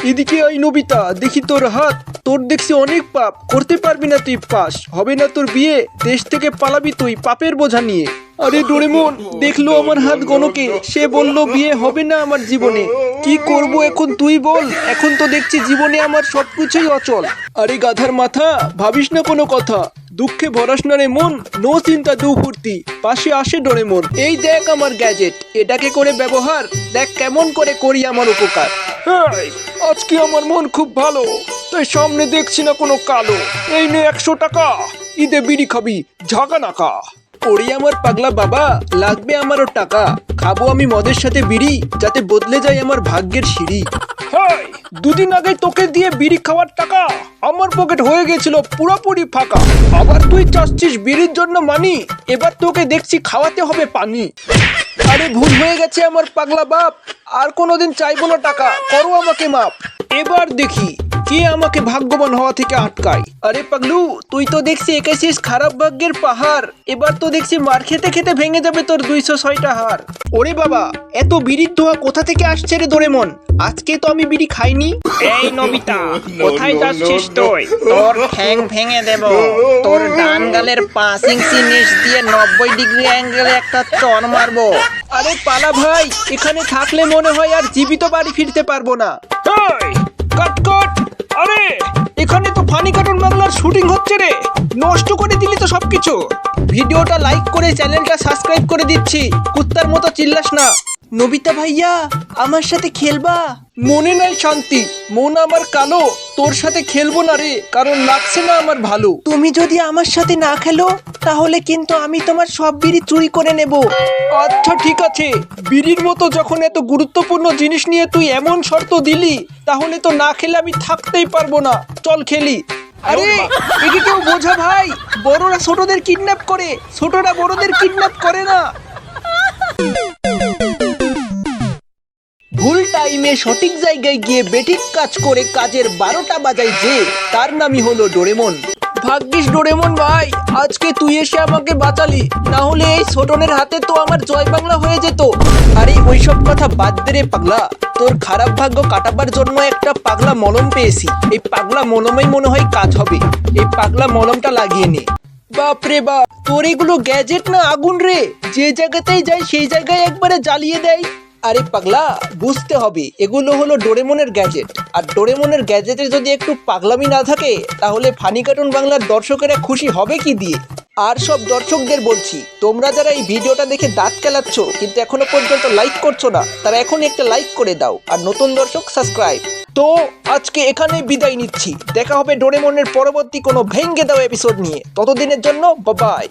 এদিকে I Nobita, দেখি তোর হাত। তোর দেখছি অনেক পাপ, করতে পারবি না তুই পাস। হবে না তোর বিয়ে, দেশ থেকে পালাবি তুই পাপের বোঝা নিয়ে। আরে ডোরেমন দেখলো আমার হাত গণকে, সে বলল বিয়ে হবে না আমার জীবনে। কি করব এখন তুই বল, এখন তো দেখছি জীবনে আমার সবকিছুই অচল। আরে গাধার মাথা, ভাবিস না কোনো কথা, দুঃখে ভরাস না রে মন, নো চিন্তা দু ফুর্তি, পাশে আসে ডোরেমন। এই দেখ আমার গ্যাজেট, এটাকে করে ব্যবহার, দেখ কেমন করে করি আমার উপকার। হেই, আজকে আমার মন খুব ভালো, তাই সামনে দেখছি না কোনো কালো। এই নে 100 টাকা, ঈদে বিড়ি খাবি ঝাঁকা নাকা। ওরে আমার পাগলা বাবা, লাগবে আমারও টাকা, খাবো আমি মদের সাথে বিড়ি, যাতে বদলে যায় আমার ভাগ্যের সিঁড়ি। হাই, দুদিন আগে তোকে দিয়ে বিড়ি খাওয়ার টাকা আমার পকেট হয়ে গেছিল পুরোপুরি ফাঁকা। আবার তুই চাচ্ছিস বিড়ির জন্য মানি, এবার তোকে দেখছি খাওয়াতে হবে পানি। আরে ভুল হয়ে গেছে আমার পাগলা বাপ, আর কোনোদিন চাইবো না টাকা, করো আমাকে মাপ। এবার দেখি কে আমাকে ভাগ্যবান হওয়া থেকে আটকায়। আরে পাগলু, তুই তো দেখছি এঁকেছিস খারাপ ভাগ্যের পাহাড়, এবার তো দেখছি মার খেতে খেতে ভেঙে যাবে তোর 206টা হাড়। ওরে বাবা, এত বিড়ির ধোঁয়া কোথা থেকে আসছে রে ডোরেমন, আজকে তো আমি বিড়ি খাইনি। এই নবিতা, কোথায় যাচ্ছিস তুই? তোর ঠ্যাং ভেঙে দেব। তোর ডান গালের 5 ইঞ্চি নিচ দিয়ে 90 ডিগ্রি অ্যাঙ্গেলে একটা চড় মারবো। আরে পালা ভাই, এখানে থাকলে মনে হয় আর জীবিত বাড়ি ফিরতে পারবো না। এই, কাট কাট। আরে এখানে তো ফানি কার্টুন বাংলার শুটিং হচ্ছে রে, নষ্ট করে দিলি তো সবকিছু। ভিডিওটা লাইক করে চ্যানেলটা সাবস্ক্রাইব করে দিচ্ছি, কুত্তার মতো চিল্লাস না। নবিতা ভাইয়া, আমার সাথে খেলবা? মনে নাই শান্তি, মন আমার কালো, তোর সাথে খেলবো না রে, কারণ লাগছে না আমার ভালো। তুমি যদি আমার সাথে না খেলো, তাহলে কিন্তু আমি তোমার সব বিড়ি চুরি করে নেব। আচ্ছা ঠিক আছে, বিড়ির মতো যখন এত গুরুত্বপূর্ণ জিনিস নিয়ে তুই এমন শর্ত দিলি, তাহলে তো না খেলে আমি থাকতেই পারবো না, চল খেলি। আরে একে কেউ বোঝা ভাই, বড়রা ছোটদের কিডন্যাপ করে, ছোটরা বড়দের কিডন্যাপ করে না। ভুল টাইমে সঠিক জায়গায় গিয়ে বেঠিক কাজ করে কাজের 12টা বাজায় যে, তার নামই হলো ডোরেমন। ভাগ্যিস ডোরেমন ভাই, আজকে তুই এসে আমাকে বাঁচালি, না হলে এই ছোটনের হাতে তো আমার জয় বাংলা হয়ে যেত। আরে ওইসব কথা বাদ দে রে পাগলা, তোর খারাপ ভাগ্য কাটাবার জন্য একটা পাগলা মলম পেয়েছি, এই পাগলা মলমেই মনে হয় কাজ হবে, এই পাগলা মলমটা লাগিয়ে নে। বাপ রে বাপ, তোর এগুলো গ্যাজেট না আগুন রে, যে জায়গাতেই যায় সেই জায়গায় একবারে জ্বালিয়ে দেয়। আরে পাগলা, বুঝতে হবে এগুলো হলো ডোরেমনের গ্যাজেট, আর ডোরেমনের গ্যাজেটে যদি একটু পাগলামি না থাকে, তাহলে ফানি কার্টুন বাংলার দর্শকেরা খুশি হবে কি দিয়ে? আর সব দর্শকদের বলছি, তোমরা যারা এই ভিডিওটা দেখে দাঁত কেলাচ্ছ কিন্তু এখনো পর্যন্ত লাইক করছো না, তারা এখন একটা লাইক করে দাও, আর নতুন দর্শক সাবস্ক্রাইব। তো আজকে এখানেই বিদায় নিচ্ছি, দেখা হবে ডোরেমনের পরবর্তী কোনো ভেঙ্গে দেওয়া এপিসোড নিয়ে, ততদিনের জন্য বাই বাই।